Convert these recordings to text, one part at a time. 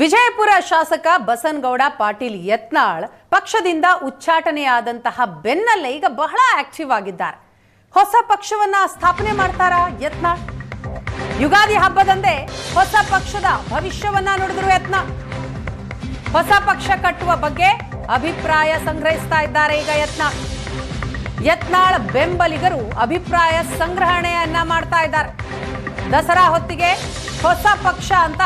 ವಿಜಯಪುರ ಶಾಸಕ ಬಸನಗೌಡ ಪಾಟೀಲ್ ಯತ್ನಾಳ್ ಪಕ್ಷದಿಂದ ಉಚ್ಚಾಟನೆಯಾದಂತಹ ಬೆನ್ನಲ್ಲೇ ಈಗ ಬಹಳ ಆಕ್ಟಿವ್ ಆಗಿದ್ದಾರೆ. ಹೊಸ ಪಕ್ಷವನ್ನ ಸ್ಥಾಪನೆ ಮಾಡ್ತಾರಾ ಯತ್ನಾಳ್? ಯುಗಾದಿ ಹಬ್ಬದಂದೇ ಹೊಸ ಪಕ್ಷದ ಭವಿಷ್ಯವನ್ನ ನುಡಿದ್ರು ಯತ್ನಾಳ್. ಹೊಸ ಪಕ್ಷ ಕಟ್ಟುವ ಬಗ್ಗೆ ಅಭಿಪ್ರಾಯ ಸಂಗ್ರಹಿಸ್ತಾ ಇದ್ದಾರೆ ಈಗ ಯತ್ನಾಳ್ ಬೆಂಬಲಿಗರು ಅಭಿಪ್ರಾಯ ಸಂಗ್ರಹಣೆಯನ್ನ ಮಾಡ್ತಾ ಇದ್ದಾರೆ. ದಸರಾ ಹೊತ್ತಿಗೆ ಹೊಸ ಪಕ್ಷ ಅಂತ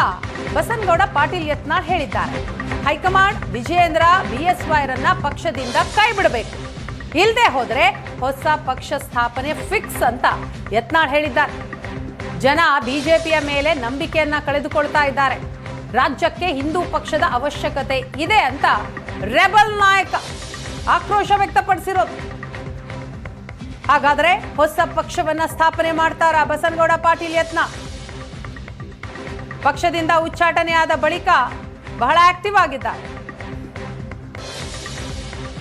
ಬಸನಗೌಡ ಪಾಟೀಲ್ ಯತ್ನಾಳ್ ಹೇಳಿದ್ದಾರೆ. ಹೈಕಮಾಂಡ್ ವಿಜಯೇಂದ್ರ ಬಿಎಸ್ವೈರನ್ನ ಪಕ್ಷದಿಂದ ಕೈ ಬಿಡಬೇಕು, ಇಲ್ಲದೆ ಹೋದ್ರೆ ಹೊಸ ಪಕ್ಷ ಸ್ಥಾಪನೆ ಫಿಕ್ಸ್ ಅಂತ ಯತ್ನಾಳ್ ಹೇಳಿದ್ದಾರೆ. ಜನ ಬಿಜೆಪಿಯ ಮೇಲೆ ನಂಬಿಕೆಯನ್ನ ಕಳೆದುಕೊಳ್ತಾ ಇದ್ದಾರೆ. ರಾಜ್ಯಕ್ಕೆ ಹಿಂದೂ ಪಕ್ಷದ ಅವಶ್ಯಕತೆ ಇದೆ ಅಂತ ರೆಬಲ್ ನಾಯಕ ಆಕ್ರೋಶ ವ್ಯಕ್ತಪಡಿಸಿರೋದು. ಹಾಗಾದ್ರೆ ಹೊಸ ಪಕ್ಷವನ್ನ ಸ್ಥಾಪನೆ ಮಾಡ್ತಾರಾ ಬಸನಗೌಡ ಪಾಟೀಲ್ ಯತ್ನಾಳ್? ಪಕ್ಷದಿಂದ ಉಚ್ಚಾಟನೆಯಾದ ಬಳಿಕ ಬಹಳ ಆಕ್ಟಿವ್ ಆಗಿದ್ದಾರೆ.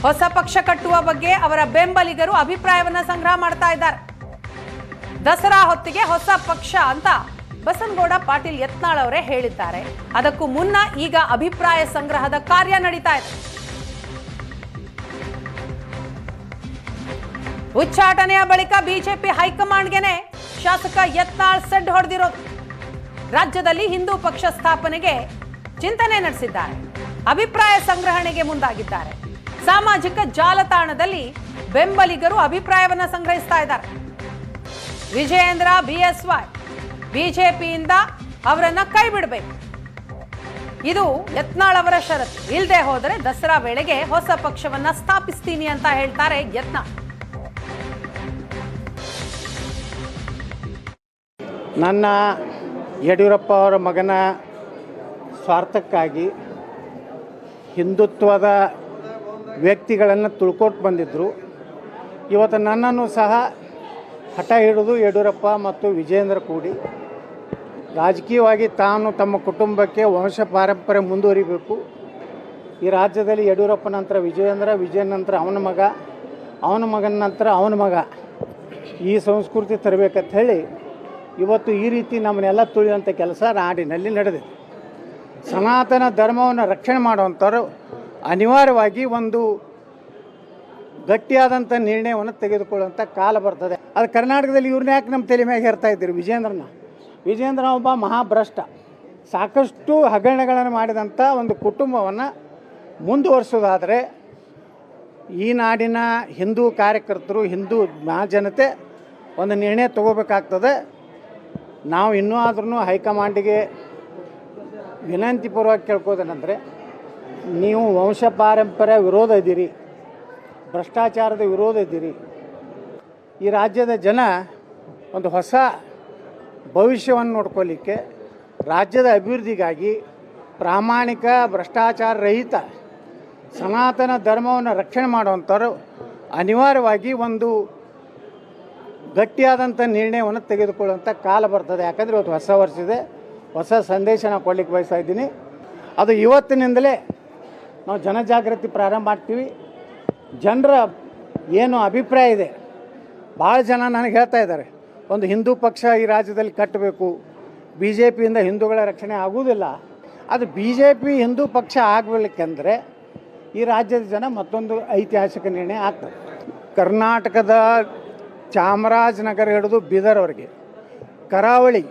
ಹೊಸ ಪಕ್ಷ ಕಟ್ಟುವ ಬಗ್ಗೆ ಅವರ ಬೆಂಬಲಿಗರು ಅಭಿಪ್ರಾಯವನ್ನ ಸಂಗ್ರಹ ಮಾಡ್ತಾ ಇದ್ದಾರೆ. ದಸರಾ ಹೊತ್ತಿಗೆ ಹೊಸ ಪಕ್ಷ ಅಂತ ಬಸನಗೌಡ ಪಾಟೀಲ್ ಯತ್ನಾಳ್ ಅವರೇ ಹೇಳಿದ್ದಾರೆ. ಅದಕ್ಕೂ ಮುನ್ನ ಈಗ ಅಭಿಪ್ರಾಯ ಸಂಗ್ರಹದ ಕಾರ್ಯ ನಡೀತಾ ಇದೆ. ಉಚ್ಚಾಟನೆಯ ಬಳಿಕ ಬಿಜೆಪಿ ಹೈಕಮಾಂಡ್ಗೆನೆ ಶಾಸಕ ಯತ್ನಾಳ್ ಸೆಡ್ ಹೊಡೆದಿರೋದು. ರಾಜ್ಯದಲ್ಲಿ ಹಿಂದೂ ಪಕ್ಷ ಸ್ಥಾಪನೆಗೆ ಚಿಂತನೆ ನಡೆಸಿದ್ದಾರೆ. ಅಭಿಪ್ರಾಯ ಸಂಗ್ರಹಣೆಗೆ ಮುಂದಾಗಿದ್ದಾರೆ. ಸಾಮಾಜಿಕ ಜಾಲತಾಣದಲ್ಲಿ ಬೆಂಬಲಿಗರು ಅಭಿಪ್ರಾಯವನ್ನ ಸಂಗ್ರಹಿಸ್ತಾ ಇದ್ದಾರೆ. ವಿಜಯೇಂದ್ರ ಬಿಎಸ್ವೈ ಬಿಜೆಪಿಯಿಂದ ಅವರನ್ನ ಕೈ ಬಿಡಬೇಕು, ಇದು ಯತ್ನಾಳ್ ಅವರ ಷರತ್ತು. ಇಲ್ಲದೆ ಹೋದರೆ ದಸರಾ ವೇಳೆಗೆ ಹೊಸ ಪಕ್ಷವನ್ನ ಸ್ಥಾಪಿಸ್ತೀನಿ ಅಂತ ಹೇಳ್ತಾರೆ ಯತ್ನಾಳ್. ನನ್ನ ಯಡಿಯೂರಪ್ಪ ಅವರ ಮಗನ ಸ್ವಾರ್ಥಕ್ಕಾಗಿ ಹಿಂದುತ್ವದ ವ್ಯಕ್ತಿಗಳನ್ನು ತುಳ್ಕೊಟ್ಟು ಬಂದಿದ್ದರು. ಇವತ್ತು ನನ್ನನ್ನು ಸಹ ಹಠ ಹಿಡಿದು ಯಡಿಯೂರಪ್ಪ ಮತ್ತು ವಿಜಯೇಂದ್ರ ಕೂಡಿ ರಾಜಕೀಯವಾಗಿ ತಾನು ತಮ್ಮ ಕುಟುಂಬಕ್ಕೆ ವಂಶ ಪಾರಂಪರೆ ಮುಂದುವರಿಬೇಕು. ಈ ರಾಜ್ಯದಲ್ಲಿ ಯಡಿಯೂರಪ್ಪ ನಂತರ ವಿಜಯೇಂದ್ರ ನಂತರ ಅವನ ಮಗ, ಅವನ ಮಗನ ನಂತರ ಅವನ ಮಗ, ಈ ಸಂಸ್ಕೃತಿ ತರಬೇಕಂತ ಹೇಳಿ ಇವತ್ತು ಈ ರೀತಿ ನಮ್ಮನ್ನೆಲ್ಲ ತುಳಿಯುವಂಥ ಕೆಲಸ ನಾಡಿನಲ್ಲಿ ನಡೆದಿದೆ. ಸನಾತನ ಧರ್ಮವನ್ನು ರಕ್ಷಣೆ ಮಾಡುವಂಥವ್ರು ಅನಿವಾರ್ಯವಾಗಿ ಒಂದು ಗಟ್ಟಿಯಾದಂಥ ನಿರ್ಣಯವನ್ನು ತೆಗೆದುಕೊಳ್ಳುವಂಥ ಕಾಲ ಬರ್ತದೆ. ಅದು ಕರ್ನಾಟಕದಲ್ಲಿ ಇವ್ರನ್ನ ಯಾಕೆ ನಮ್ಮ ತಲೆ ಮ್ಯಾಗೆ ಹೇರ್ತಾ ಇದ್ದೀರಿ? ವಿಜಯೇಂದ್ರ ಒಬ್ಬ ಮಹಾಭ್ರಷ್ಟ, ಸಾಕಷ್ಟು ಹಗರಣಗಳನ್ನು ಮಾಡಿದಂಥ ಒಂದು ಕುಟುಂಬವನ್ನು ಮುಂದುವರಿಸೋದಾದರೆ ಈ ನಾಡಿನ ಹಿಂದೂ ಕಾರ್ಯಕರ್ತರು, ಹಿಂದೂ ಮಹಾಜನತೆ ಒಂದು ನಿರ್ಣಯ ತಗೋಬೇಕಾಗ್ತದೆ. ನಾವು ಇನ್ನೂ ಆದ್ರೂ ಹೈಕಮಾಂಡಿಗೆ ವಿನಂತಿಪೂರ್ವಕ ಕೇಳ್ಕೋದೇನೆಂದರೆ, ನೀವು ವಂಶ ಪಾರಂಪರ್ಯ ವಿರೋಧ ಇದ್ದೀರಿ, ಭ್ರಷ್ಟಾಚಾರದ ವಿರೋಧ ಇದ್ದೀರಿ. ಈ ರಾಜ್ಯದ ಜನ ಒಂದು ಹೊಸ ಭವಿಷ್ಯವನ್ನು ನೋಡ್ಕೊಳ್ಳಿಕ್ಕೆ, ರಾಜ್ಯದ ಅಭಿವೃದ್ಧಿಗಾಗಿ ಪ್ರಾಮಾಣಿಕ ಭ್ರಷ್ಟಾಚಾರ ರಹಿತ ಸನಾತನ ಧರ್ಮವನ್ನು ರಕ್ಷಣೆ ಮಾಡುವಂಥವ್ರು ಅನಿವಾರ್ಯವಾಗಿ ಒಂದು ಗಟ್ಟಿಯಾದಂಥ ನಿರ್ಣಯವನ್ನು ತೆಗೆದುಕೊಳ್ಳುವಂಥ ಕಾಲ ಬರ್ತದೆ. ಯಾಕಂದರೆ ಇವತ್ತು ಹೊಸ ವರ್ಷ ಇದೆ, ಹೊಸ ಸಂದೇಶ ನಾವು ಕೊಡ್ಲಿಕ್ಕೆ ಬಯಸ್ತಾ ಇದ್ದೀನಿ. ಅದು ಇವತ್ತಿನಿಂದಲೇ ನಾವು ಜನಜಾಗೃತಿ ಪ್ರಾರಂಭ ಮಾಡ್ತೀವಿ. ಜನರ ಏನು ಅಭಿಪ್ರಾಯ ಇದೆ, ಭಾಳ ಜನ ನನಗೆ ಹೇಳ್ತಾ ಇದ್ದಾರೆ, ಒಂದು ಹಿಂದೂ ಪಕ್ಷ ಈ ರಾಜ್ಯದಲ್ಲಿ ಕಟ್ಟಬೇಕು, ಬಿ ಜೆ ಪಿಯಿಂದ ಹಿಂದೂಗಳ ರಕ್ಷಣೆ ಆಗುವುದಿಲ್ಲ. ಅದು ಬಿ ಜೆ ಪಿ ಹಿಂದೂ ಪಕ್ಷ ಆಗಬೇಕಂದ್ರೆ ಈ ರಾಜ್ಯದ ಜನ ಮತ್ತೊಂದು ಐತಿಹಾಸಿಕ ನಿರ್ಣಯ ಆಗ್ತದೆ. ಕರ್ನಾಟಕದ ಚಾಮರಾಜನಗರ ಹಿಡಿದು ಬೀದರ್ವರೆಗೆ, ಕರಾವಳಿ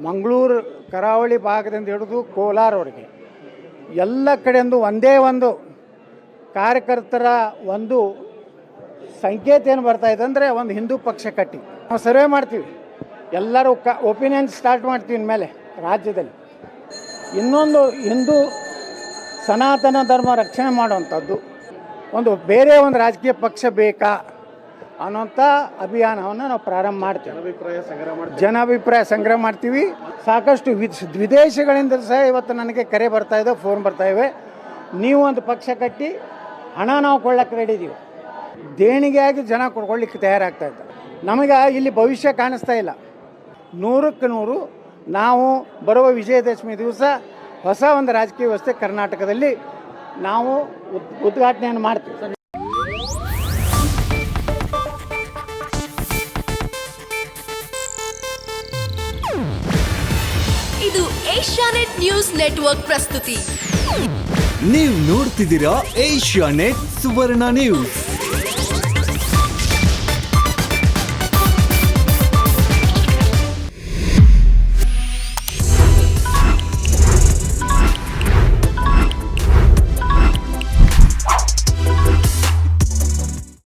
ಮಂಗಳೂರು ಕರಾವಳಿ ಭಾಗದಿಂದ ಹಿಡಿದು ಕೋಲಾರವರೆಗೆ ಎಲ್ಲ ಕಡೆಯಿಂದ ಒಂದೇ ಒಂದು ಕಾರ್ಯಕರ್ತರ ಒಂದು ಸಂಕೇತ ಏನು ಬರ್ತಾಯಿದೆ ಅಂದರೆ ಒಂದು ಹಿಂದೂ ಪಕ್ಷ ಕಟ್ಟಿ ನಾವು ಸರ್ವೆ ಮಾಡ್ತೀವಿ. ಎಲ್ಲರೂ ಒಪಿನಿಯನ್ ಸ್ಟಾರ್ಟ್ ಮಾಡ್ತೀವಿ ಮೇಲೆ ರಾಜ್ಯದಲ್ಲಿ ಇನ್ನೊಂದು ಹಿಂದೂ ಸನಾತನ ಧರ್ಮ ರಕ್ಷಣೆ ಮಾಡುವಂಥದ್ದು ಒಂದು ಬೇರೆ ಒಂದು ರಾಜಕೀಯ ಪಕ್ಷ ಬೇಕಾ ಅನ್ನೋಂಥ ಅಭಿಯಾನವನ್ನು ನಾವು ಪ್ರಾರಂಭ ಮಾಡ್ತೀವಿ. ಜನಾಭಿಪ್ರಾಯ ಸಂಗ್ರಹ ಮಾಡ್ತೀವಿ. ಸಾಕಷ್ಟು ವಿದೇಶಗಳಿಂದ ಸಹ ಇವತ್ತು ನನಗೆ ಕರೆ ಬರ್ತಾಯಿದೆ, ಫೋನ್ ಬರ್ತಾಯಿವೆ. ನೀವು ಒಂದು ಪಕ್ಷ ಕಟ್ಟಿ ಹಣ ನಾವು ಕೊಳ್ಳಕ್ಕೆ ರೆಡಿ ಇದ್ದೀವಿ, ದೇಣಿಗೆಯಾಗಿ ಜನ ಕೊಡ್ಕೊಳ್ಳಿಕ್ಕೆ ತಯಾರಾಗ್ತಾ ಇದ್ದಾರೆ. ನಮಗೆ ಇಲ್ಲಿ ಭವಿಷ್ಯ ಕಾಣಿಸ್ತಾ ಇಲ್ಲ. 100ಕ್ಕೆ 100 ನಾವು ಬರುವ ವಿಜಯದಶಮಿ ದಿವಸ ಹೊಸ ಒಂದು ರಾಜಕೀಯ ವ್ಯವಸ್ಥೆ ಕರ್ನಾಟಕದಲ್ಲಿ ನಾವು ಉದ್ಘಾಟನೆಯನ್ನು ಮಾಡ್ತೀವಿ. ಇದು ಏಷ್ಯಾನೆಟ್ ನ್ಯೂಸ್ ನೆಟ್ವರ್ಕ್ ಪ್ರಸ್ತುತಿ. ನೀವು ನೋಡ್ತಿದ್ದೀರಾ ಏಷ್ಯಾನೆಟ್ ಸುವರ್ಣ ನ್ಯೂಸ್.